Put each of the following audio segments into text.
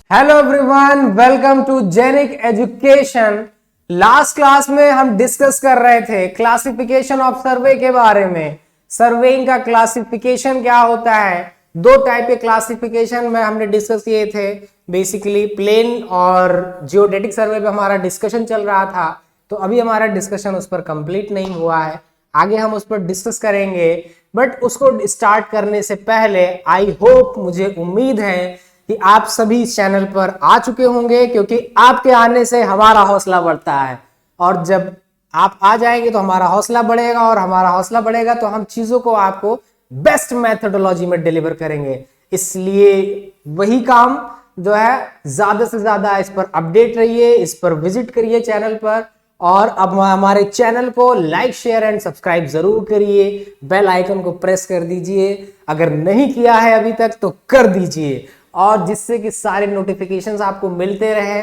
Hello everyone, welcome to Genic education. Last class में हम discuss कर रहे थे क्लासिफिकेशन ऑफ सर्वे के बारे में। सर्वेइंग का क्लासिफिकेशन क्या होता है, दो टाइप के क्लासिफिकेशन में हमने डिस्कस किए थे। बेसिकली प्लेन और जियोडेटिक सर्वे पे हमारा डिस्कशन चल रहा था, तो अभी हमारा डिस्कशन उस पर कंप्लीट नहीं हुआ है, आगे हम उस पर डिस्कस करेंगे। बट उसको स्टार्ट करने से पहले आई होप, मुझे उम्मीद है कि आप सभी इस चैनल पर आ चुके होंगे, क्योंकि आपके आने से हमारा हौसला बढ़ता है। और जब आप आ जाएंगे तो हमारा हौसला बढ़ेगा, और हमारा हौसला बढ़ेगा तो हम चीजों को आपको बेस्ट मेथोडोलॉजी में डिलीवर करेंगे। इसलिए वही काम जो है, ज्यादा से ज्यादा इस पर अपडेट रहिए, इस पर विजिट करिए चैनल पर, और अब हमारे चैनल को लाइक शेयर एंड सब्सक्राइब जरूर करिए। बेल आइकन को प्रेस कर दीजिए, अगर नहीं किया है अभी तक तो कर दीजिए, और जिससे कि सारे नोटिफिकेशंस आपको मिलते रहे।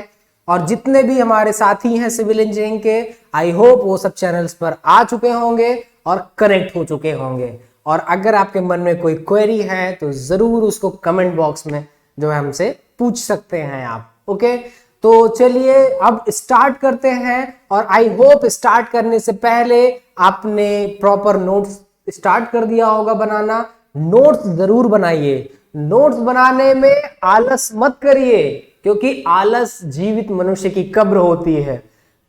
और जितने भी हमारे साथी हैं सिविल इंजीनियरिंग के, आई होप वो सब चैनल्स पर आ चुके होंगे और कनेक्ट हो चुके होंगे। और अगर आपके मन में कोई क्वेरी है तो जरूर उसको कमेंट बॉक्स में जो है हमसे पूछ सकते हैं आप। ओके, तो चलिए अब स्टार्ट करते हैं। और आई होप स्टार्ट करने से पहले आपने प्रॉपर नोट्स स्टार्ट कर दिया होगा बनाना। नोट्स जरूर बनाइए, नोट्स बनाने में आलस मत करिए, क्योंकि आलस जीवित मनुष्य की कब्र होती है।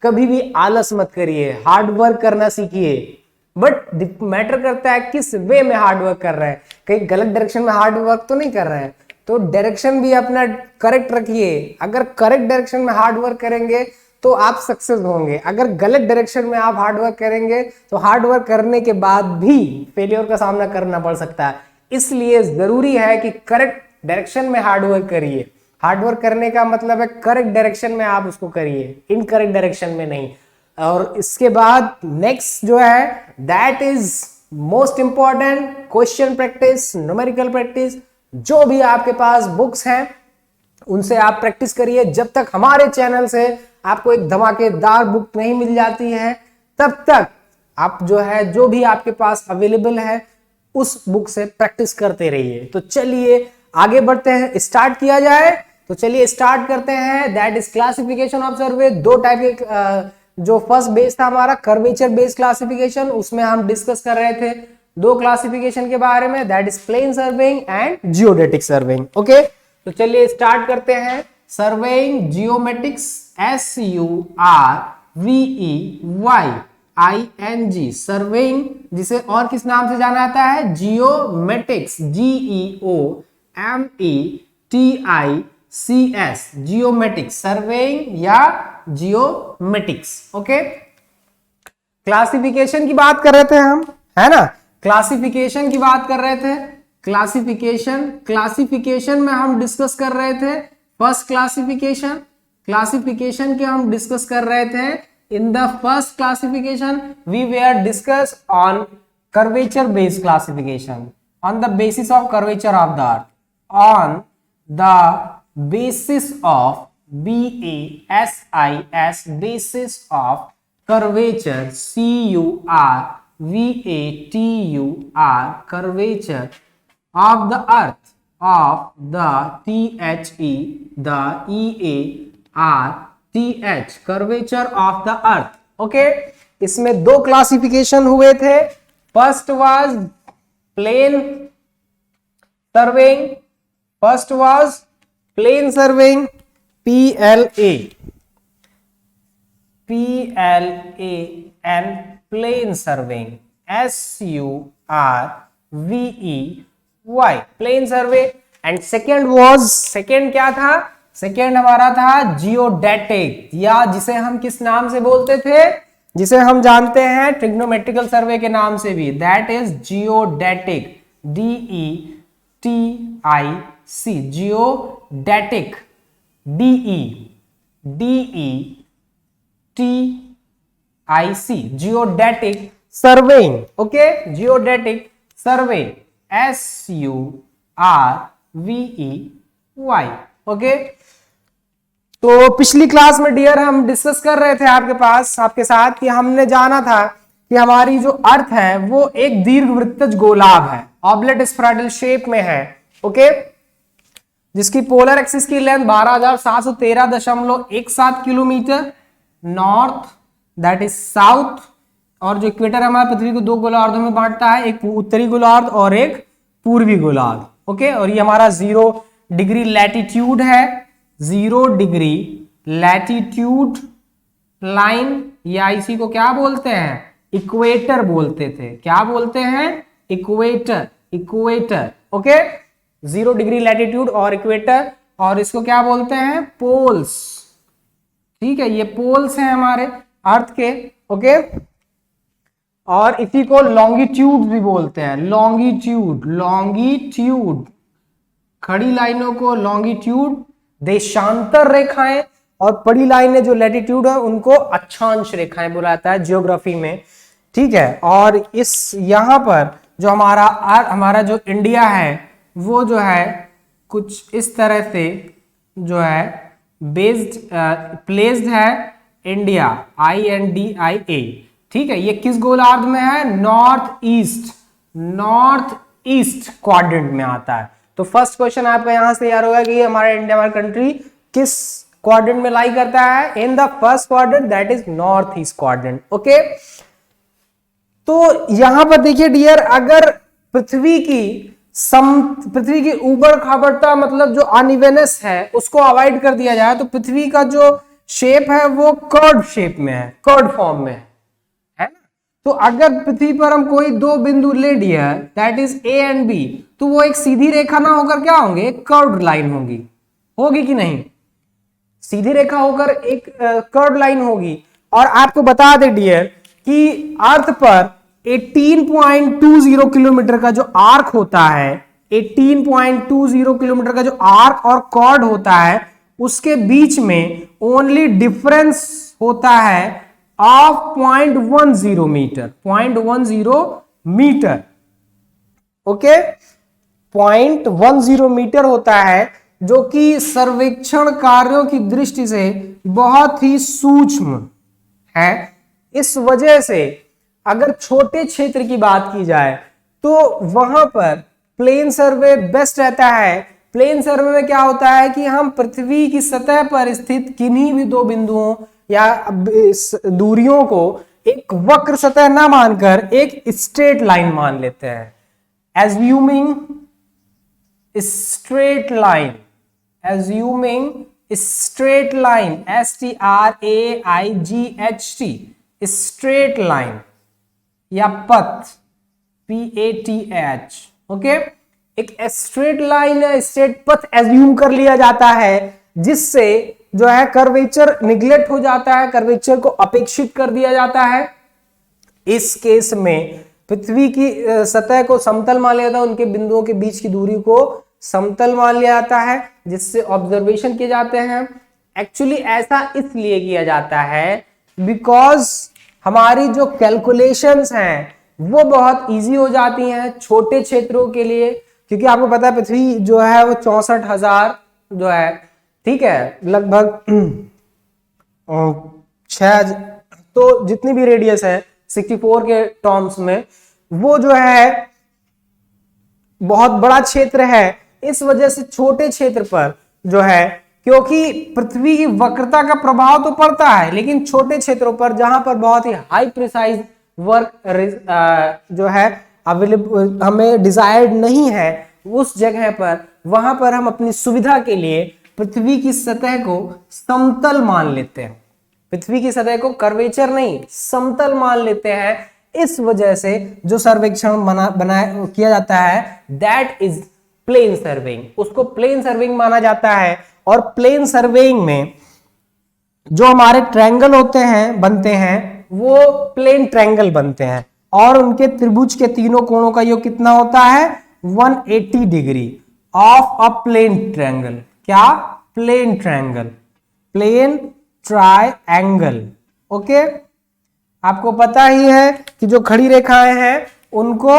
कभी भी आलस मत करिए, हार्ड वर्क करना सीखिए। बट मैटर करता है किस वे में हार्ड वर्क कर रहे हैं। कहीं गलत डायरेक्शन में हार्ड वर्क तो नहीं कर रहे हैं, तो डायरेक्शन भी अपना करेक्ट रखिए। अगर करेक्ट डायरेक्शन में हार्ड वर्क करेंगे तो आप सक्सेस होंगे। अगर गलत डायरेक्शन में आप हार्ड वर्क करेंगे तो हार्ड वर्क करने के बाद भी फेलियर का सामना करना पड़ सकता है। इसलिए जरूरी है कि करेक्ट डायरेक्शन में हार्ड वर्क करिए। हार्ड वर्क करने का मतलब है करेक्ट डायरेक्शन में आप उसको करिए, इनकरेक्ट डायरेक्शन में नहीं। और इसके बाद नेक्स्ट जो है, that is most important, question practice, numerical practice. जो भी आपके पास बुक्स हैं उनसे आप प्रैक्टिस करिए। जब तक हमारे चैनल से आपको एक धमाकेदार बुक नहीं मिल जाती है, तब तक आप जो है, जो भी आपके पास अवेलेबल है उस बुक से प्रैक्टिस करते रहिए। तो चलिए आगे बढ़ते हैं, स्टार्ट किया जाए। तो चलिए स्टार्ट करते हैं। दैट इज क्लासिफिकेशन ऑफ सर्वे। दो टाइप के, जो फर्स्ट बेस था हमारा कर्वेचर बेस्ड क्लासिफिकेशन, उसमें हम डिस्कस कर रहे थे दो क्लासिफिकेशन के बारे में, that is plane surveying and geodetic surveying. Okay, तो चलिए स्टार्ट करते हैं। सर्वेइंग जियोमेटिक्स, SURVEYING, सर्वेइंग, जिसे और किस नाम से जाना जाता है, जियोमेटिक्स, GEOMETICS, जियोमेटिक्स, सर्वेइंग या जियोमेटिक्स। ओके, क्लासिफिकेशन की बात कर रहे थे हम, है ना। क्लासिफिकेशन की बात कर रहे थे। क्लासिफिकेशन में हम डिस्कस कर रहे थे फर्स्ट क्लासिफिकेशन के हम डिस्कस कर रहे थे। In the first classification we were discuss on curvature based classification, on the basis of curvature of the earth, on the basis of BASIS, basis of curvature, CURVATUR, curvature of the earth, of the the EARTH, curvature of the earth. Okay, इसमें दो classification हुए थे। First was plane surveying, PLA and plane surveying, SURVEY, plane survey। And second क्या था, second हमारा था geodetic, या जिसे हम किस नाम से बोलते थे, जिसे हम जानते हैं ट्रिग्नोमेट्रिकल सर्वे के नाम से भी, that is geodetic, DETIC, geodetic, DETIC, geodetic surveying. Okay, geodetic survey, SURVEY। Okay, तो पिछली क्लास में डियर हम डिस्कस कर रहे थे आपके साथ कि हमने जाना था कि हमारी जो अर्थ है वो एक दीर्घवृत्तज गोलाभ है, ऑब्लेट स्फेरॉइडल शेप में है। ओके, जिसकी पोलर एक्सिस की length 12,713.17 kilometre north, that is south. और जो इक्वेटर हमारे पृथ्वी को दो गोलार्धों में बांटता है, एक उत्तरी गोलार्ध और एक पूर्वी गोलार्ध। ओके, और ये हमारा 0 डिग्री लैटिट्यूड है, 0 डिग्री लैटिट्यूड लाइन, या इसी को क्या बोलते हैं, इक्वेटर बोलते थे। क्या बोलते हैं, equator, equator. Okay, 0 degree latitude और इक्वेटर, और इसको क्या बोलते हैं, पोल्स। ठीक है, ये पोल्स हैं हमारे अर्थ के। ओके, और इसी को लॉन्गिट्यूड भी बोलते हैं, लॉन्गिट्यूड, लॉन्गिट्यूड, खड़ी लाइनों को लॉन्गिट्यूड, देशांतर रेखाएं, और बड़ी लाइनें जो लैटिट्यूड है उनको अक्षांश रेखाएं बोला जाता है ज्योग्राफी में। ठीक है, और इस यहां पर जो हमारा जो इंडिया है वो जो है कुछ इस तरह से जो है बेस्ड प्लेस्ड है, इंडिया, INDIA। ठीक है, ये किस गोलार्ध में है, north east, north east quadrant में आता है। तो फर्स्ट क्वेश्चन आपका यहां से याद होगा कि हमारा इंडिया, हमारा कंट्री किस क्वाड्रेंट में लाई करता है, इन the first quadrant, that is north east quadrant. Okay, तो यहां पर देखिए डियर, अगर पृथ्वी की उबड़ खाबड़ता मतलब जो अनइवननेस है उसको अवॉइड कर दिया जाए, तो पृथ्वी का जो शेप है वो कर्व शेप में है, कर्व फॉर्म में है ना। तो अगर पृथ्वी पर हम कोई दो बिंदु ले dear, that is A and B, तो वो एक सीधी रेखा ना होकर क्या होंगे, एक कर्व लाइन होगी कि नहीं, सीधी रेखा होकर एक कर्व लाइन होगी। और आपको बता दे डियर कि अर्थ पर 18.20 किलोमीटर का जो आर्क होता है, 18.20 किलोमीटर का जो आर्क और कॉर्ड होता है, उसके बीच में ओनली डिफरेंस होता है of 0.10 metre, 0.10 metre. Okay, 0.10 metre होता है, जो कि सर्वेक्षण कार्यों की दृष्टि से बहुत ही सूक्ष्म है। इस वजह से अगर छोटे क्षेत्र की बात की जाए तो वहां पर प्लेन सर्वे बेस्ट रहता है। प्लेन सर्वे में क्या होता है कि हम पृथ्वी की सतह पर स्थित किन्हीं भी दो बिंदुओं या दूरियों को एक वक्र सतह ना मानकर एक स्ट्रेट लाइन मान लेते हैं, assuming straight line, assuming straight line, STRAIGHT, straight line या पथ, PATH। ओके, एक स्ट्रेट लाइन या स्ट्रेट पथ एज्यूम कर लिया जाता है, जिससे जो है कर्वेचर निगलेक्ट हो जाता है, कर्वेचर को अपेक्षित कर दिया जाता है। इस केस में पृथ्वी की सतह को समतल मान लिया जाता है, उनके बिंदुओं के बीच की दूरी को समतल मान लिया जाता है, जिससे ऑब्जर्वेशन किए जाते हैं। एक्चुअली ऐसा इसलिए किया जाता है बिकॉज हमारी जो कैलकुलेशंस हैं वो बहुत इजी हो जाती हैं छोटे क्षेत्रों के लिए, क्योंकि आपको पता है पृथ्वी जो है वो 64,000 जो है, ठीक है, लगभग 6, तो जितनी भी रेडियस है 64 के टर्म्स में, वो जो है बहुत बड़ा क्षेत्र है। इस वजह से छोटे क्षेत्र पर जो है, क्योंकि पृथ्वी की वक्रता का प्रभाव तो पड़ता है, लेकिन छोटे क्षेत्रों पर जहां पर बहुत ही हाई प्रिसाइज वर्क जो है अवेलेबल हमें डिजायर्ड नहीं है, उस जगह पर वहां पर हम अपनी सुविधा के लिए पृथ्वी की सतह को समतल मान लेते हैं, पृथ्वी की सतह को कर्वेचर नहीं समतल मान लेते हैं। इस वजह से जो सर्वेक्षण बनाया किया जाता है दैट इज प्लेन सर्वेइंग, उसको प्लेन सर्वेइंग माना जाता है। और प्लेन सर्वेइंग में जो हमारे ट्रायंगल होते हैं बनते हैं वो प्लेन ट्रायंगल बनते हैं, और उनके त्रिभुज के तीनों कोणों का योग कितना होता है, 180 degree of a plane triangle. क्या, plane triangle, plane triangle. Okay, आपको पता ही है कि जो खड़ी रेखाएं हैं उनको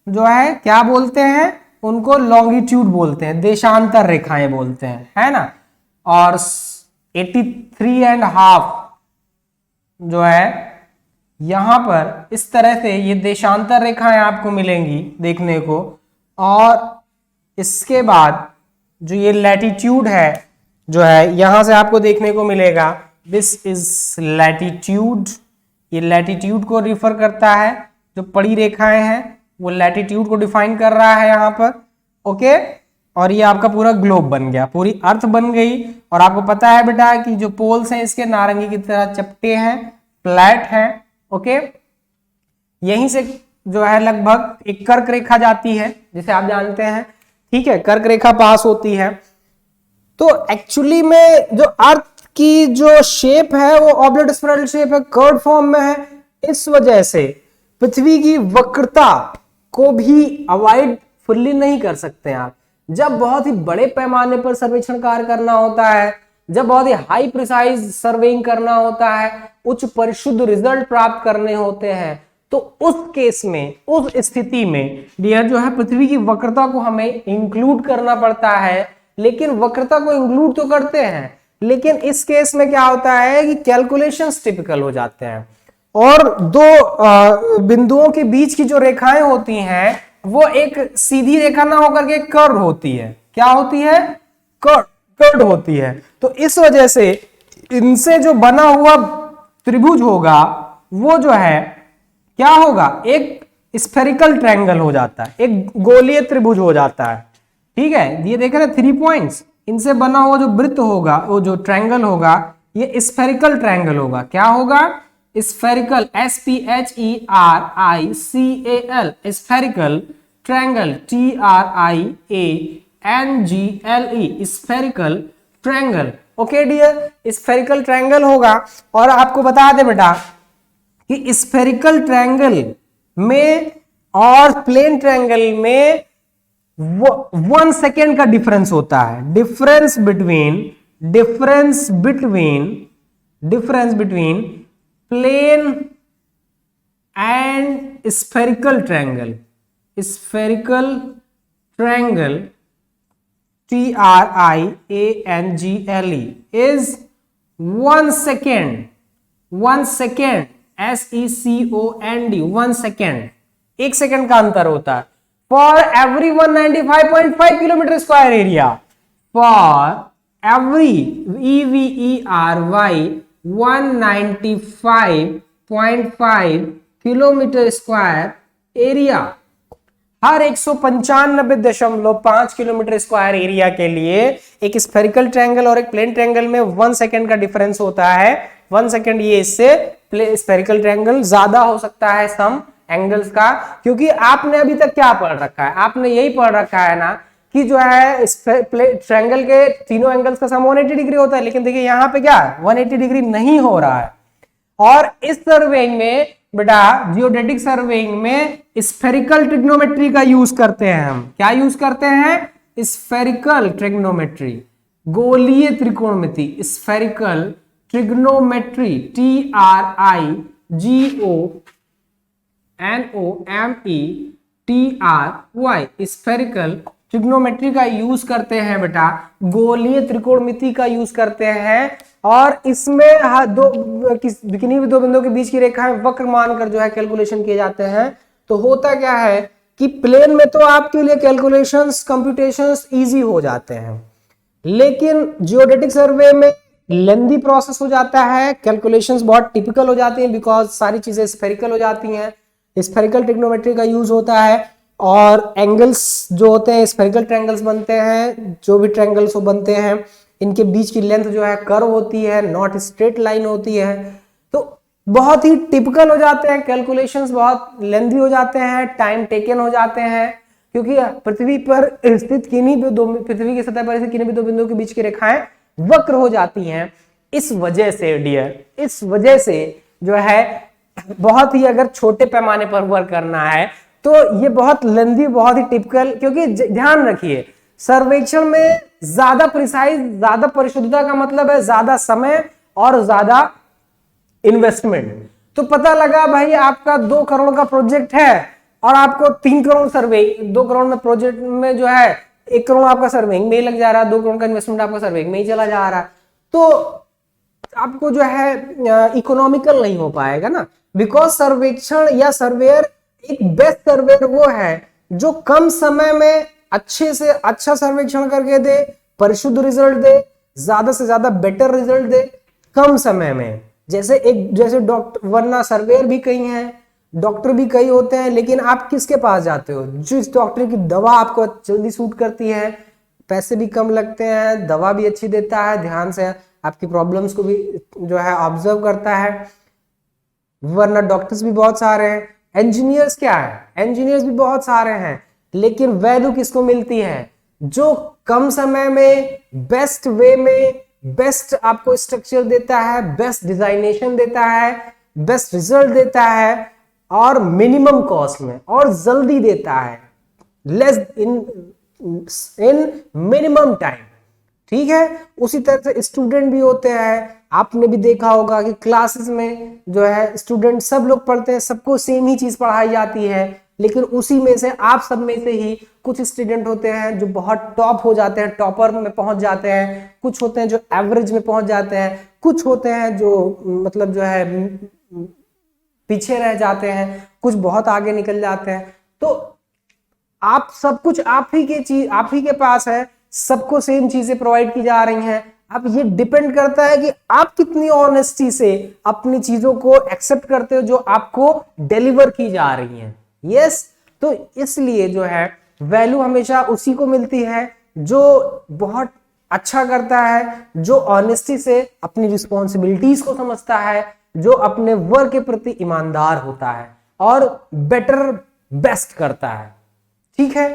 जो है क्या बोलते हैं, उनको लॉन्गिट्यूड बोलते हैं, देशांतर रेखाएं बोलते हैं, है ना। और 83.5 जो है यहां पर इस तरह से ये देशांतर रेखाएं आपको मिलेंगी देखने को। और इसके बाद जो ये लैटिट्यूड है जो है यहां से आपको देखने को मिलेगा, दिस इज लैटिट्यूड। ये लैटिट्यूड को रिफर करता है, जो पड़ी रेखाएं हैं वो लैटिट्यूड को डिफाइन कर रहा है यहाँ पर। ओके, और ये आपका पूरा ग्लोब बन गया, पूरी अर्थ बन गई। और आपको पता है बेटा कि जो पोल्स हैं इसके नारंगी की तरह चपटे हैं, फ्लैट हैं। ओके, यहीं से जो है लगभग एक कर्क रेखा जाती है, जिसे आप जानते हैं। ठीक है, कर्क रेखा पास होती है। तो एक्चुअली में जो अर्थ की जो शेप है वो ऑब्लेट स्पाइरल शेप है, कर्व फॉर्म में है। इस वजह से पृथ्वी की वक्रता को भी अवॉइड फुल्ली नहीं कर सकते हैं आप। जब बहुत ही बड़े पैमाने पर सर्वेक्षण कार्य करना होता है, जब बहुत ही हाई प्रिसाइज सर्वेइंग करना होता है, उच्च परिशुद्ध रिजल्ट प्राप्त करने होते हैं, तो उस केस में, उस स्थिति में डियर जो है पृथ्वी की वक्रता को हमें इंक्लूड करना पड़ता है। लेकिन वक्रता को इंक्लूड तो करते हैं, लेकिन इस केस में क्या होता है कि कैलकुलेशंस टिपिकल हो जाते हैं, और दो बिंदुओं के बीच की जो रेखाएं होती हैं वो एक सीधी रेखा ना होकर के कर्व होती है। क्या होती है? कर्व होती है। तो इस वजह से इनसे जो बना हुआ त्रिभुज होगा वो जो है क्या होगा? एक स्फेरिकल ट्रायंगल हो जाता है, एक गोलीय त्रिभुज हो जाता है। ठीक है, ये देख रहे हैं 3 पॉइंट्स, इनसे बना हुआ जो वृत्त होगा, वो जो ट्रायंगल होगा, ये स्फेरिकल ट्रायंगल होगा। क्या होगा? Spherical, SPHERICAL, spherical triangle, TRIANGLE, spherical triangle. Okay dear, spherical triangle होगा। और आपको बता दे बेटा कि स्फेरिकल ट्रायंगल में और प्लेन ट्रायंगल में 1 सेकेंड का डिफरेंस होता है। Difference between plane and spherical triangle, TRIANGLE is 1 second, SECOND, 1 second, 1 second का अंतर होता है। For every 195.5 kilometre square area, for every EVERY 195.5 kilometre square area, हर 195.5 किलोमीटर स्क्वायर एरिया के लिए एक स्फेरिकल ट्रायंगल और एक प्लेन ट्रायंगल में 1 सेकेंड का डिफरेंस होता है। 1 सेकेंड ये इससे स्फेरिकल ट्रायंगल ज्यादा हो सकता है सम एंगल्स का, क्योंकि आपने अभी तक क्या पढ़ रखा है? आपने यही पढ़ रखा है ना कि जो है ट्रायंगल के तीनों एंगल्स का सम 180 डिग्री होता है। लेकिन देखिए यहाँ पे क्या है, 180 डिग्री नहीं हो रहा है। और इस सर्वेइंग में बेटा, जियोडेटिक सर्वेइंग में स्फेरिकल ट्रिग्नोमेट्री का यूज करते हैं हम। क्या यूज करते हैं? स्फेरिकल ट्रिग्नोमेट्री, गोलीय त्रिकोणमिति, spherical trigonometry, TRIGONOMETRY, spherical trigonometry का यूज करते हैं बेटा, गोलीय त्रिकोणमिति का यूज करते हैं। और इसमें किन्हीं भी दो बिंदुओं के बीच की रेखाएं वक्र मानकर जो है कैलकुलेशन किए जाते हैं। तो होता क्या है कि प्लेन में तो आपके लिए कैलकुलेशंस, कंप्यूटेशंस इजी हो जाते हैं, लेकिन जियोडेटिक सर्वे में लेंथी प्रोसेस हो जाता है, कैलकुलेशंस बहुत टिपिकल हो जाती हैं, बिकॉज सारी चीजें स्फेरिकल हो जाती हैं। स्फेरिकल ट्रिग्नोमेट्री का यूज होता है, और एंगल्स जो होते हैं स्फेरिकल ट्रायंगल्स बनते हैं। जो भी ट्रायंगल्स बनते हैं इनके बीच की लेंथ जो है कर्व होती है, नॉट स्ट्रेट लाइन होती है। तो बहुत ही टिपिकल हो जाते हैं, कैलकुलेशंस बहुत लेंथी हो जाते हैं, टाइम टेकन हो जाते हैं, क्योंकि पृथ्वी पर स्थित पृथ्वी की सतह पर स्थित किन्हीं भी दो बिंदुओं के बीच की रेखाएं वक्र हो जाती हैं। इस वजह से डियर, इस वजह से जो है बहुत ही अगर छोटे पैमाने पर वर्क करना है तो ये बहुत लेंथी, बहुत ही टिपिकल, क्योंकि ध्यान रखिए सर्वेक्षण में ज्यादा प्रिसाइज, ज्यादा परिशुद्धता का मतलब है ज्यादा समय और ज्यादा इन्वेस्टमेंट। तो पता लगा भाई आपका 2 करोड़ का प्रोजेक्ट है और आपको 3 करोड़ सर्वे, 2 करोड़ में प्रोजेक्ट में जो है 1 करोड़ आपका सर्वेइंग में ही लग जा रहा है, 2 करोड़ का इन्वेस्टमेंट आपका सर्वेइंग में ही चला जा रहा है, तो आपको जो है इकोनॉमिकल नहीं हो पाएगा ना। बिकॉज सर्वेक्षण या सर्वेयर, एक बेस्ट सर्वेयर वो है जो कम समय में अच्छे से अच्छा सर्वेक्षण करके दे, परिशुद्ध रिजल्ट दे, ज्यादा से ज्यादा बेटर रिजल्ट दे कम समय में। जैसे डॉक्टर, वरना सर्वेयर भी कई हैं, डॉक्टर भी कई होते हैं, लेकिन आप किसके पास जाते हो? जिस डॉक्टर की दवा आपको जल्दी सूट करती है, पैसे भी कम लगते हैं, दवा भी अच्छी देता है, ध्यान से आपकी प्रॉब्लम्स को भी जो है ऑब्जर्व करता है। वरना डॉक्टर्स भी बहुत सारे हैं। इंजीनियर्स क्या है? इंजीनियर्स भी बहुत सारे हैं, लेकिन वैल्यू किसको मिलती है? जो कम समय में बेस्ट वे में बेस्ट आपको स्ट्रक्चर देता है, बेस्ट डिजाइनेशन देता है, बेस्ट रिजल्ट देता है, और मिनिमम कॉस्ट में और जल्दी देता है, लेस इन मिनिमम टाइम। ठीक है, उसी तरह से स्टूडेंट भी होते हैं। आपने भी देखा होगा कि क्लासेस में जो है स्टूडेंट सब लोग पढ़ते हैं, सबको सेम ही चीज पढ़ाई जाती है, लेकिन उसी में से आप सब में से ही कुछ स्टूडेंट होते हैं जो बहुत टॉप हो जाते हैं, टॉपर में पहुंच जाते हैं, कुछ होते हैं जो एवरेज में पहुंच जाते हैं, कुछ होते हैं जो मतलब जो है पीछे रह जाते हैं, कुछ बहुत आगे निकल जाते हैं। तो आप सब कुछ आप ही के पास है, सबको सेम चीजें प्रोवाइड की जा रही हैं। अब ये डिपेंड करता है कि आप कितनी ऑनेस्टी से अपनी चीजों को एक्सेप्ट करते हो जो आपको डिलीवर की जा रही हैं। यस, तो इसलिए जो है वैल्यू हमेशा उसी को मिलती है जो बहुत अच्छा करता है, जो ऑनेस्टी से अपनी रिस्पॉन्सिबिलिटीज को समझता है, जो अपने वर्क के प्रति ईमानदार होता है और बेटर बेस्ट करता है। ठीक है,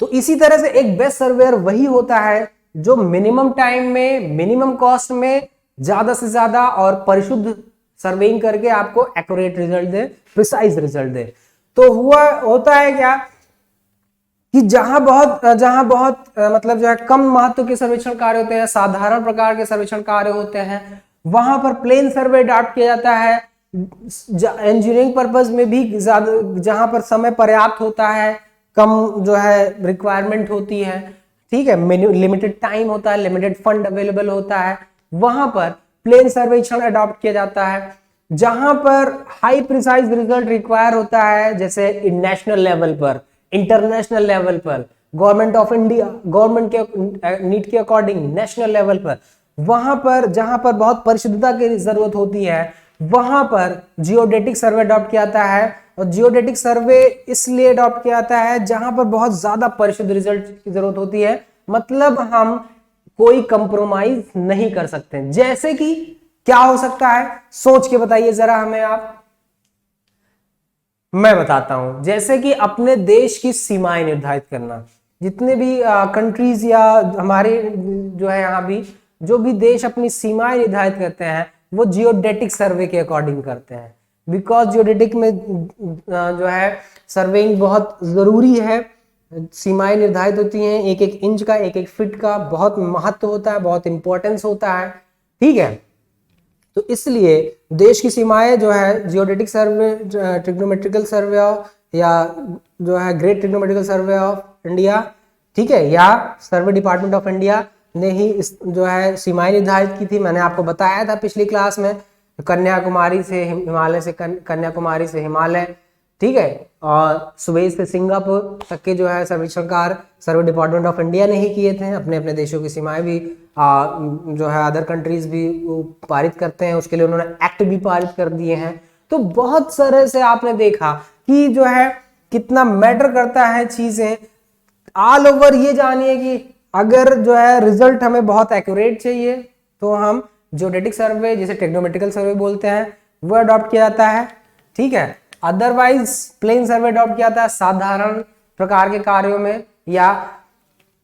तो इसी तरह से एक बेस्ट सर्वेयर वही होता है जो मिनिमम टाइम में, मिनिमम कॉस्ट में ज्यादा से ज्यादा और परिशुद्ध सर्वेइंग करके आपको एक्यूरेट रिजल्ट दे, प्रिसाइज रिजल्ट दे। तो होता है क्या कि जहां बहुत मतलब जो है कम महत्व के सर्वेक्षण कार्य होते हैं, साधारण प्रकार के सर्वेक्षण कार्य होते हैं, वहां पर प्लेन सर्वे अडॉप्ट किया जाता है। इंजीनियरिंग पर्पस में भी ज्यादा, जहां पर समय पर्याप्त होता है, कम जो है रिक्वायरमेंट होती है, ठीक है, लिमिटेड टाइम होता है, लिमिटेड फंड अवेलेबल होता है, वहां पर प्लेन सर्वेक्षण अडॉप्ट किया जाता है। जहां पर हाई प्रिसाइज रिजल्ट रिक्वायर होता है, जैसे नेशनल लेवल पर, इंटरनेशनल लेवल पर, गवर्नमेंट ऑफ इंडिया, गवर्नमेंट के नीड के अकॉर्डिंग नेशनल लेवल पर, वहां पर जहां पर बहुत परिशुद्धता की जरूरत होती है, वहां पर जियोडेटिक सर्वे अडॉप्ट किया जाता है। और जियोडेटिक सर्वे इसलिए अडॉप्ट किया जाता है जहां पर बहुत ज्यादा परिशुद्ध रिजल्ट की जरूरत होती है, मतलब हम कोई कंप्रोमाइज नहीं कर सकते। जैसे कि क्या हो सकता है, सोच के बताइए जरा हमें आप। मैं बताता हूं, जैसे कि अपने देश की सीमाएं निर्धारित करना। जितने भी कंट्रीज या हमारे जो है यहाँ भी जो भी देश अपनी सीमाएं निर्धारित करते हैं, वो जियोडेटिक सर्वे के अकॉर्डिंग करते हैं। बिकॉज जियोडेटिक में जो है सर्वेइंग बहुत जरूरी है, सीमाएं निर्धारित होती हैं, एक एक इंच का, एक एक फीट का बहुत महत्व होता है, बहुत इंपॉर्टेंस होता है। ठीक है, तो इसलिए देश की सीमाएं जो है जियोडेटिक सर्वे, ट्रिग्नोमेट्रिकल सर्वे या जो है great trigonometrical survey of India, ठीक है, या सर्वे डिपार्टमेंट ऑफ इंडिया ने ही इस जो है सीमाएं निर्धारित की थी। मैंने आपको बताया था पिछली क्लास में, कन्याकुमारी से हिमालय से कन्याकुमारी से हिमालय, ठीक है, और सुवेज से सिंगापुर तक के जो है सर्वेक्षण कार्य सर्वे डिपार्टमेंट ऑफ इंडिया ने ही किए थे। अपने अपने देशों की सीमाएं भी जो है अदर कंट्रीज भी पारित करते हैं, उसके लिए उन्होंने एक्ट भी पारित कर दिए हैं। तो बहुत सारे से आपने देखा कि जो है कितना मैटर करता है चीजें। ऑल ओवर ये जानिए कि अगर जो है रिजल्ट हमें बहुत एक्यूरेट चाहिए तो हम जियोडेटिक सर्वे, जिसे टेक्नोमेट्रिकल सर्वे बोलते हैं, वो अडॉप्ट किया जाता है। ठीक है, अदरवाइज प्लेन सर्वे अडॉप्ट किया जाता है साधारण प्रकार के कार्यों में। या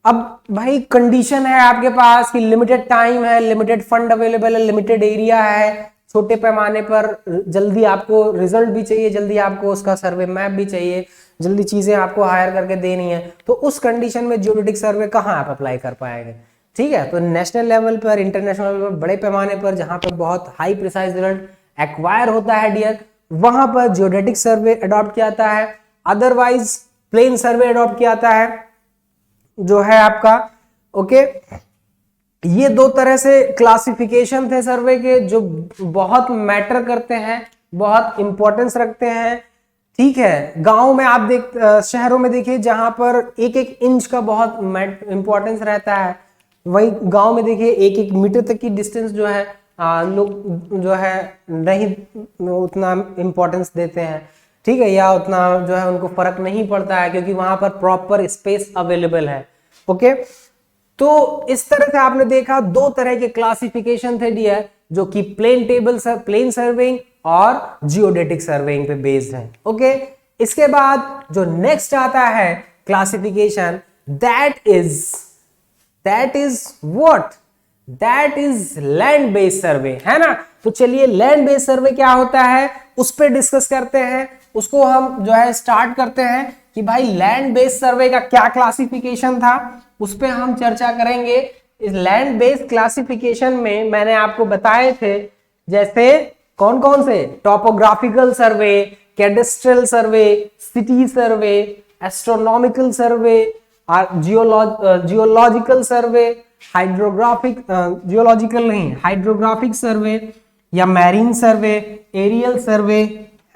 अब भाई कंडीशन है आपके पास कि लिमिटेड टाइम है, लिमिटेड फंड अवेलेबल है, लिमिटेड एरिया है, छोटे पैमाने पर जल्दी आपको रिजल्ट भी चाहिए, जल्दी आपको उसका सर्वे मैप भी चाहिए, जल्दी चीजें आपको हायर करके देनी है, तो उस कंडीशन में जियोडेटिक सर्वे कहाँ आप अप्लाई कर पाएंगे। ठीक है, तो नेशनल लेवल पर, इंटरनेशनल लेवल पर, बड़े पैमाने पर जहां पर बहुत हाई प्रिसाइज रिजल्ट एक्वायर होता है डियर, वहां पर जियोडेटिक सर्वे अडॉप्ट किया जाता है। अदरवाइज प्लेन सर्वे अडॉप्ट किया जाता है जो है आपका। ओके, ये दो तरह से क्लासिफिकेशन थे सर्वे के जो बहुत मैटर करते हैं, बहुत इंपॉर्टेंस रखते हैं। ठीक है, गांव में आप शहरों में देखिए जहां पर एक एक इंच का बहुत इंपॉर्टेंस रहता है, वही गांव में देखिए एक एक मीटर तक की डिस्टेंस जो है लोग जो है नहीं उतना इंपॉर्टेंस देते हैं, ठीक है, या उतना जो है उनको फर्क नहीं पड़ता है क्योंकि वहां पर प्रॉपर स्पेस अवेलेबल है। ओके, तो इस तरह से आपने देखा दो तरह के क्लासिफिकेशन थे डियर, जो कि प्लेन सर्वेइंग और जियोडेटिक सर्वेइंग पे बेस्ड है। ओके, इसके बाद जो नेक्स्ट आता है classification, that is what, that is land based सर्वे, है ना। तो चलिए लैंड बेस्ड सर्वे क्या होता है उस पर डिस्कस करते हैं, उसको हम जो है स्टार्ट करते हैं कि भाई लैंड बेस्ड सर्वे का क्या क्लासिफिकेशन था, उस पर हम चर्चा करेंगे। इस लैंड बेस्ड क्लासिफिकेशन में मैंने आपको बताए थे जैसे कौन कौन से, topographical survey, cadastral survey, city survey, astronomical survey, geological survey, hydrographic survey या मैरीन सर्वे, एरियल सर्वे,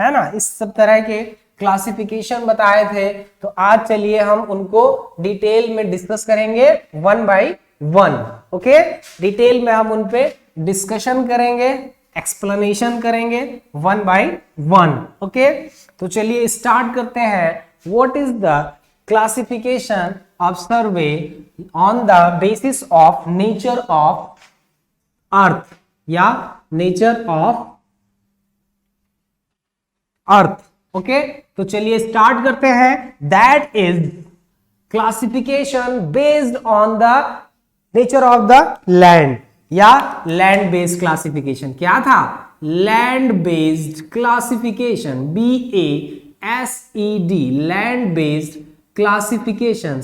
है ना। इस सब तरह के क्लासिफिकेशन बताए थे। तो आज चलिए हम उनको डिटेल में डिस्कस करेंगे one by one. Okay, detail में हम उन पे डिस्कशन करेंगे, एक्सप्लेनेशन करेंगे वन बाय वन। ओके, तो चलिए स्टार्ट करते हैं। What is the classification of survey on the basis of nature of earth या नेचर ऑफ अर्थ। ओके, तो चलिए स्टार्ट करते हैं। That is classification based on the nature of the land या लैंड बेस्ड क्लासिफिकेशन। क्या था? Land based classification, BASED, land based classification,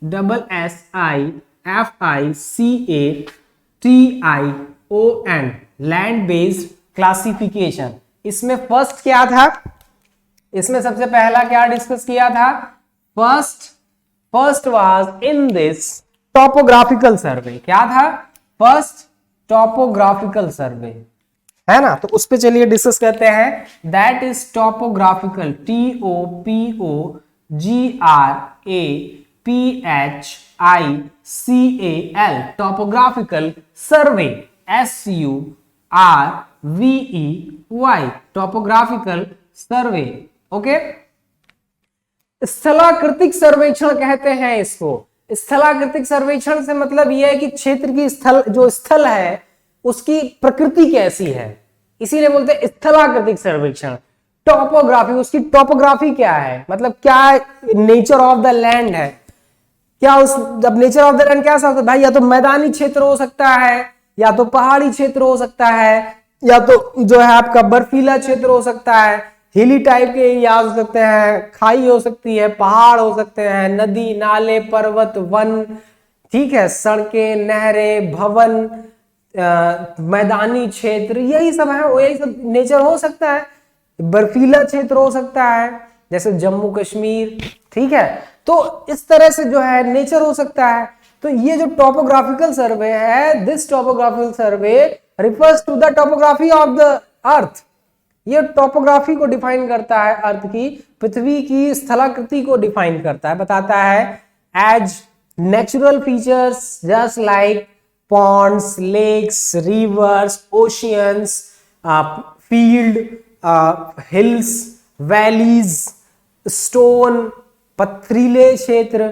CLASSIFICATION, land based classification. इसमें first क्या था, इसमें सबसे पहला क्या डिस्कस किया था? First was in this topographical survey. क्या था? फर्स्ट टॉपोग्राफिकल सर्वे, है ना। तो उस पे चलिए डिस्कस करते हैं। That is topographical, TOPOGRAPHICAL, topographical survey, SURVEY, topographical survey. Okay, स्थलाकृतिक सर्वेक्षण कहते हैं इसको। स्थलाकृतिक सर्वेक्षण से मतलब यह है कि क्षेत्र की स्थल है उसकी प्रकृति कैसी है, इसीलिए बोलते हैं स्थलाकृतिक सर्वेक्षण। टॉपोग्राफी, उसकी टॉपोग्राफी क्या है, मतलब क्या नेचर ऑफ द लैंड है, क्या उस जब नेचर ऑफ द लैंड क्या होता है भाई, या तो मैदानी क्षेत्र हो सकता है, या तो पहाड़ी क्षेत्र हो सकता है, या तो जो है आपका बर्फीला क्षेत्र हो सकता है, हिली टाइप के एरिया हो सकते हैं, खाई हो सकती है, पहाड़ हो सकते हैं, नदी नाले पर्वत वन, ठीक है, सड़कें नहरें भवन, मैदानी क्षेत्र, यही सब है, यही सब नेचर हो सकता है। बर्फीला क्षेत्र हो सकता है जैसे जम्मू कश्मीर, ठीक है। तो इस तरह से जो है नेचर हो सकता है। तो ये जो टॉपोग्राफिकल सर्वे है, this topographical survey refers to the topography of the earth. ये टॉपोग्राफी को डिफाइन करता है, अर्थ की, पृथ्वी की स्थलाकृति को डिफाइन करता है, बताता है as natural features just like ponds, lakes, rivers, oceans, field, hills, valleys, stone, पथरीले क्षेत्र,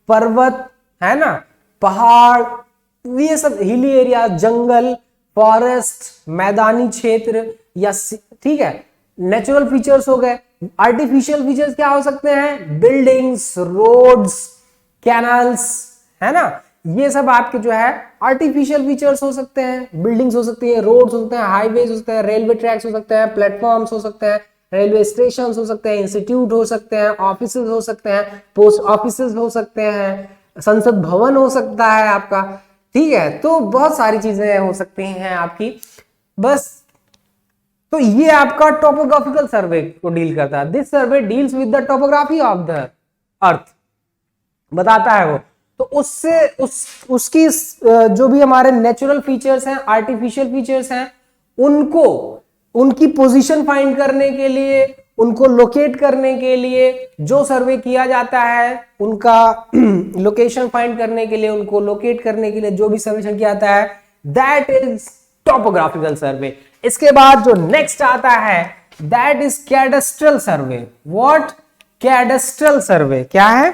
पर्वत, है ना, पहाड़, ये सब हिली एरिया, जंगल, फॉरेस्ट, मैदानी क्षेत्र, या ठीक है, नेचुरल फीचर्स हो गए। आर्टिफिशियल फीचर्स क्या हो सकते हैं? बिल्डिंग्स, रोड्स, कैनाल्स, है ना, ये सब आपके जो है आर्टिफिशियल फीचर्स हो सकते हैं। बिल्डिंग्स हो सकती है, रोड्स हो सकते हैं, हाईवेज हो सकते हैं, रेलवे ट्रैक्स हो सकते हैं, प्लेटफॉर्म्स हो सकते हैं, रेलवे स्टेशन हो सकते हैं, इंस्टीट्यूट हो सकते हैं, ऑफिस हो सकते हैं, पोस्ट ऑफिस हो सकते हैं, संसद भवन हो सकता है आपका, ठीक है। तो बहुत सारी चीजें हो सकती हैं आपकी, बस। तो ये आपका टॉपोग्राफिकल सर्वे को डील करता है। This survey deals with the topography of the अर्थ, बताता है वो। तो उससे उसकी जो भी हमारे नेचुरल फीचर्स हैं, आर्टिफिशियल फीचर्स हैं, उनको उनकी पोजीशन फाइंड करने के लिए, उनको लोकेट करने के लिए जो सर्वे किया जाता है, उनका लोकेशन फाइंड करने के लिए, उनको लोकेट करने के लिए जो भी सर्वेक्षण किया जाता है, दैट इज टॉपोग्राफिकल सर्वे। इसके बाद जो नेक्स्ट आता है that is cadastral survey. What? Cadastral सर्वे क्या है?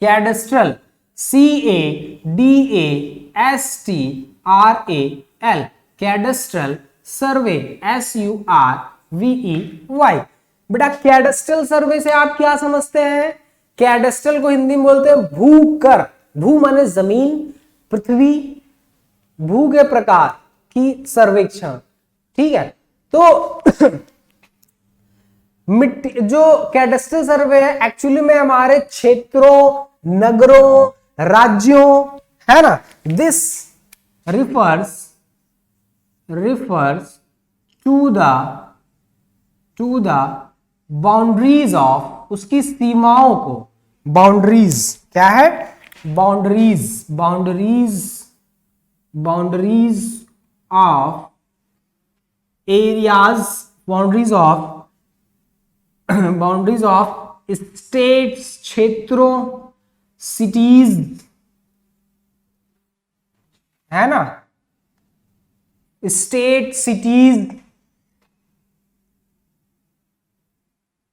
कैडेस्ट्रल, CADASTRAL, कैडेस्ट्रल सर्वे, SURVEY। बेटा कैडेस्ट्रल सर्वे से आप क्या समझते हैं? कैडेस्ट्रल को हिंदी में बोलते हैं भूकर। भू माने जमीन, पृथ्वी, भू के प्रकार की सर्वेक्षण। ठीक है, तो मिट्टी जो कैडेस्ट्रल सर्वे है एक्चुअली में हमारे क्षेत्रों, नगरों, राज्यों, है ना, this refers to the boundaries of, उसकी सीमाओं को, बाउंड्रीज क्या है? Boundaries of areas, boundaries of states, क्षेत्रों, सिटीज, है ना, स्टेट, सिटीज,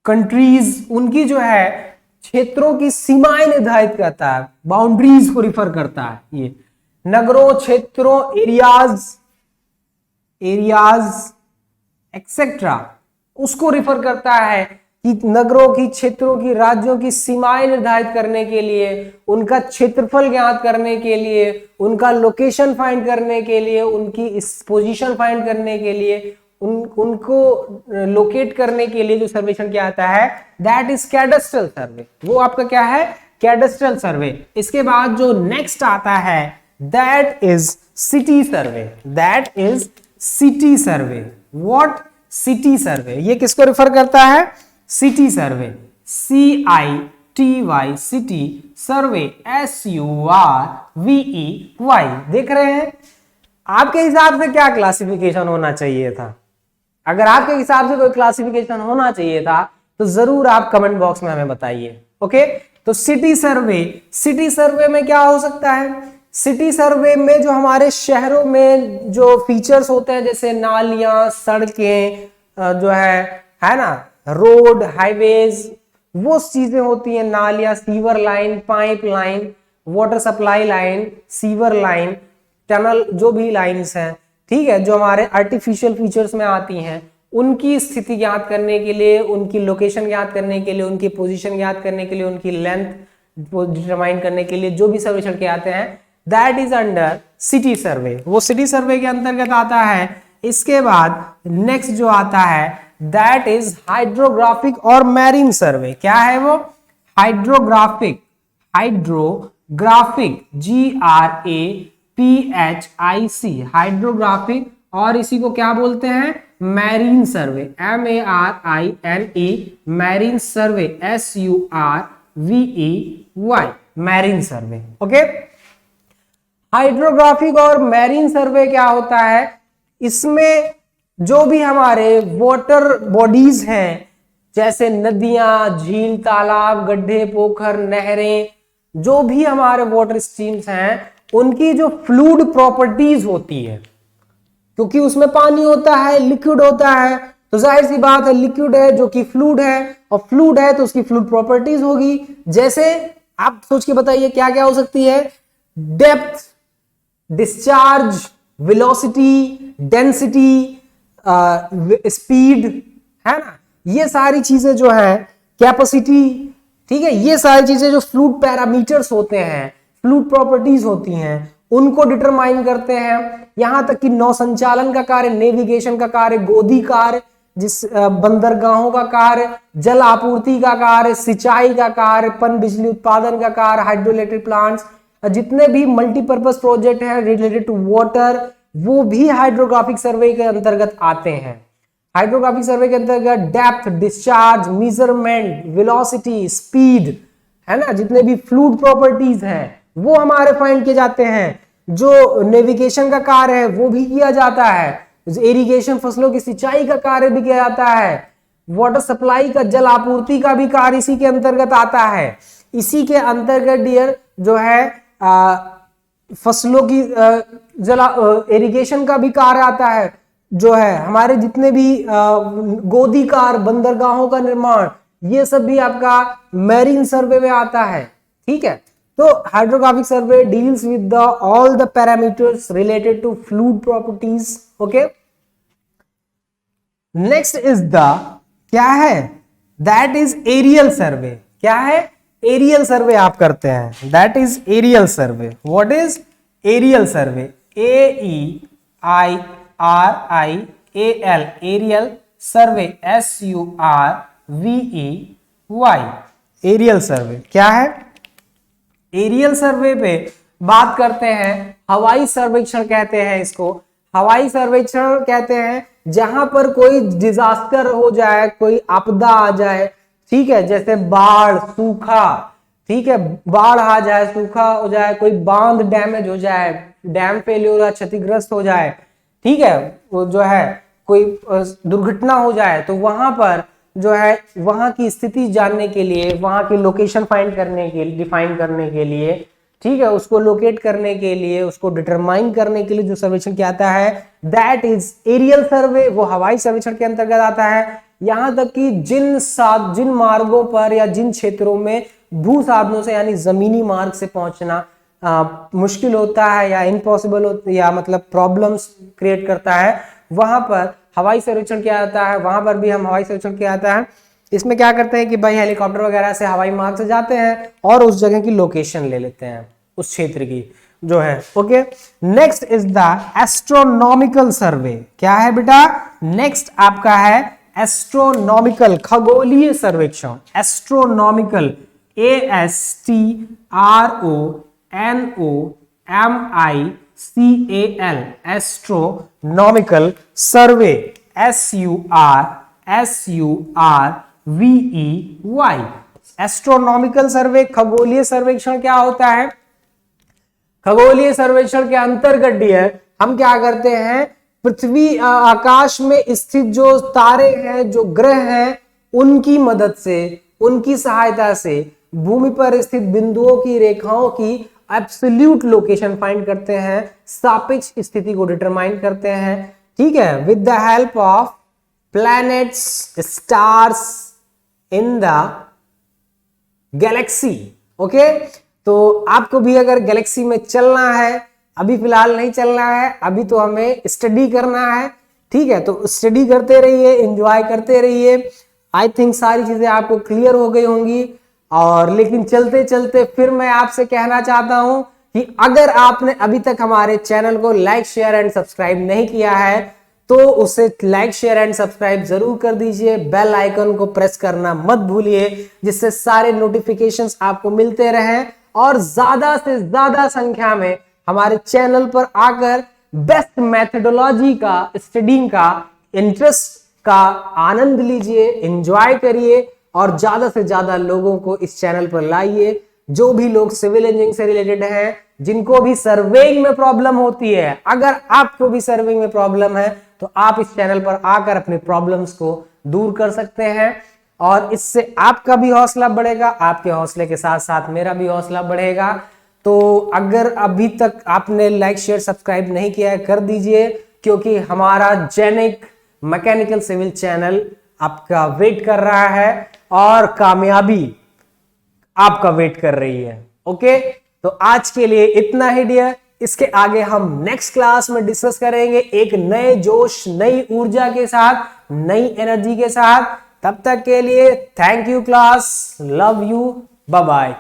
कंट्रीज, उनकी जो है क्षेत्रों की सीमाएं निर्धारित करता है, बाउंड्रीज को रिफर करता है। ये नगरों, क्षेत्रों, एरियाज एक्सेट्रा, उसको रिफर करता है कि नगरों की, क्षेत्रों की, राज्यों की सीमाएं निर्धारित करने के लिए, उनका क्षेत्रफल ज्ञात करने के लिए, उनका लोकेशन फाइंड करने के लिए, उनकी पोजीशन फाइंड करने के लिए, उनको लोकेट करने के लिए जो सर्वेक्षण किया जाता है दैट इज कैडेस्ट्रल सर्वे। वो आपका क्या है? कैडेस्ट्रल सर्वे। इसके बाद जो नेक्स्ट आता है that is city survey. That is city survey. What? City survey. ये किसको रिफर करता है? City survey, CITY, city survey, SURVEY। देख रहे हैं? आपके हिसाब से क्या क्लासिफिकेशन होना चाहिए था? अगर आपके हिसाब से कोई क्लासिफिकेशन होना चाहिए था तो जरूर आप कमेंट बॉक्स में हमें बताइए। ओके, तो सिटी सर्वे में क्या हो सकता है? सिटी सर्वे में जो हमारे शहरों में जो फीचर्स होते हैं, जैसे नालियां, सड़कें, जो है ना, रोड, हाईवेज, वो चीजें होती हैं। नालियां, sewer line, pipe line, water supply line, sewer line, tunnel, जो भी लाइंस हैं, ठीक है, जो हमारे आर्टिफिशियल फीचर्स में आती हैं, उनकी स्थिति ज्ञात करने के लिए, उनकी लोकेशन ज्ञात करने के लिए, उनकी पोजीशन ज्ञात करने के लिए, उनकी लेंथ डिटरमाइन करने के लिए जो भी सर्वेक्षण किए जाते हैं that is under city survey. वो सिटी सर्वे के अंतर्गत आता है। इसके बाद नेक्स्ट जो आता है दैट इज हाइड्रोग्राफिक और मैरीन सर्वे। क्या है वो? हाइड्रोग्राफिक, GRAPHIC, हाइड्रोग्राफिक, और इसी को क्या बोलते हैं? मैरीन सर्वे, MARINE, मैरीन सर्वे, SURVEY, मैरीन सर्वे। ओके, हाइड्रोग्राफिक और मैरीन सर्वे क्या होता है? इसमें जो भी हमारे वाटर बॉडीज हैं, जैसे नदियां, झील, तालाब, गड्ढे, पोखर, नहरें, जो भी हमारे वाटर स्ट्रीम्स हैं, उनकी जो फ्लूइड प्रॉपर्टीज होती है, क्योंकि उसमें पानी होता है, लिक्विड होता है, तो जाहिर सी बात है लिक्विड है जो कि फ्लूइड है, और फ्लूइड है तो उसकी फ्लूइड प्रॉपर्टीज होगी। जैसे आप सोच के बताइए क्या क्या हो सकती है? Depth, discharge, velocity, density, speed, है ना, ये सारी चीजें जो है, कैपेसिटी, ठीक है, ये सारी चीजें जो फ्लूइड पैरामीटर्स होते हैं, फ्लूइड प्रॉपर्टीज होती हैं, उनको डिटरमाइन करते हैं। यहां तक कि नौ संचालन का कार्य, नेविगेशन का कार्य, गोदी कार्य, जिस बंदरगाहों का कार्य, जल आपूर्ति का कार्य, सिंचाई का कार्य, पन बिजली उत्पादन का कार्य, हाइड्रो इलेक्ट्रिक प्लांट्स, जितने भी मल्टीपर्पज प्रोजेक्ट हैं रिलेटेड टू वाटर, वो भी हाइड्रोग्राफिक सर्वे के अंतर्गत आते हैं। हाइड्रोग्राफिक सर्वे के अंतर्गत depth, discharge, measurement, velocity, speed, है ना, जितने भी फ्लूइड प्रॉपर्टीज हैं वो हमारे फाइंड किए जाते हैं। जो नेविगेशन का कार्य है वो भी किया जाता है। इरिगेशन, फसलों की सिंचाई का कार्य भी किया जाता है। वाटर सप्लाई का, जल आपूर्ति का भी कार्य इसी के अंतर्गत आता है। इसी के अंतर्गत डियर जो है फसलों की इरिगेशन का भी कार्य आता है, जो है हमारे जितने भी गोदीकार बंदरगाहों का निर्माण, ये सब भी आपका मैरीन सर्वे में आता है। ठीक है, तो hydrographic survey deals with the all the parameters related to fluid properties. Okay, next is the क्या है, दैट इज एरियल सर्वे। क्या है, एरियल सर्वे आप करते हैं, that is aerial survey. What is aerial survey? AEIRIAL, aerial survey, SURVEY, aerial survey. क्या है, aerial survey पे बात करते हैं, हवाई सर्वेक्षण कहते हैं इसको। हवाई सर्वेक्षण कहते हैं जहां पर कोई डिजास्टर हो जाए, कोई आपदा आ जाए, ठीक है, जैसे बाढ़, सूखा, ठीक है, बाढ़ आ जाए, सूखा हो जाए, कोई बांध डैमेज हो जाए, डैम फेलियर या क्षतिग्रस्त हो जाए, ठीक है, वो जो है कोई दुर्घटना हो जाए, तो वहां पर जो है वहां की स्थिति जानने के लिए, वहां की लोकेशन फाइंड करने के लिए, डिफाइन करने के लिए, ठीक है, उसको लोकेट करने के लिए, उसको डिटरमाइन करने के लिए जो सर्वेक्षण क्या आता है, दैट इज एरियल सर्वे। वो हवाई सर्वेक्षण के अंतर्गत आता है। यहां तक कि जिन मार्गों पर या जिन क्षेत्रों में भू साधनों से यानी जमीनी मार्ग से पहुंचना मुश्किल होता है या इम्पॉसिबल होता है या मतलब प्रॉब्लम्स क्रिएट करता है, वहां पर हवाई सर्वेक्षण किया जाता है। वहां पर भी हम हवाई सर्वेक्षण किया जाता है। इसमें क्या करते हैं कि भाई हेलीकॉप्टर वगैरह से हवाई मार्ग से जाते हैं और उस जगह की लोकेशन ले लेते हैं, उस क्षेत्र की जो है। Okay, next is the astronomical survey. क्या है बेटा, नेक्स्ट आपका है एस्ट्रोनॉमिकल, खगोलीय सर्वेक्षण। Astronomical, ASTRONOMICAL, astronomical survey, SURVEY। Astronomical survey, खगोलीय सर्वेक्षण क्या होता है? खगोलीय सर्वेक्षण के अंतर्गत डियर हम क्या करते हैं, पृथ्वी आकाश में स्थित जो तारे हैं, जो ग्रह हैं, उनकी मदद से, उनकी सहायता से भूमि पर स्थित बिंदुओं की, रेखाओं की एब्सोल्यूट लोकेशन फाइंड करते हैं, सापेक्ष स्थिति को डिटरमाइन करते हैं, ठीक है, with the help of planets, stars in the Galaxy. Okay, तो आपको भी अगर गैलेक्सी में चलना है, अभी फिलहाल नहीं चलना है, अभी तो हमें स्टडी करना है, ठीक है, तो स्टडी करते रहिए, एंजॉय करते रहिए। आई थिंक सारी चीजें आपको क्लियर हो गई होंगी। और लेकिन चलते चलते फिर मैं आपसे कहना चाहता हूं कि अगर आपने अभी तक हमारे चैनल को लाइक, शेयर एंड सब्सक्राइब नहीं किया है तो उसे लाइक, शेयर एंड सब्सक्राइब जरूर कर दीजिए। बेल आइकन को प्रेस करना मत भूलिए, जिससे सारे नोटिफिकेशंस आपको मिलते रहें और ज्यादा से ज्यादा संख्या में हमारे चैनल पर आकर बेस्ट मेथोडोलॉजी का, स्टडीइंग का, इंटरेस्ट का आनंद लीजिए, एंजॉय करिए और ज्यादा से ज्यादा लोगों को इस चैनल पर लाइए। जो भी लोग सिविल इंजीनियरिंग से रिलेटेड हैं, जिनको भी सर्वेइंग में प्रॉब्लम होती है, अगर आपको भी सर्वेइंग में प्रॉब्लम है तो आप इस चैनल पर आकर अपने प्रॉब्लम्स को दूर कर सकते हैं और इससे आपका भी हौसला बढ़ेगा, आपके हौसले के साथ साथ मेरा भी हौसला बढ़ेगा। तो अगर अभी तक आपने लाइक, शेयर, सब्सक्राइब नहीं किया है, कर दीजिए, क्योंकि हमारा जेनिक मैकेनिकल सिविल चैनल आपका वेट कर रहा है और कामयाबी आपका वेट कर रही है। ओके, तो आज के लिए इतना ही डियर। इसके आगे हम नेक्स्ट क्लास में डिस्कस करेंगे एक नए जोश, नई ऊर्जा के साथ, नई एनर्जी के साथ। तब तक के लिए thank you class, love you, bye bye.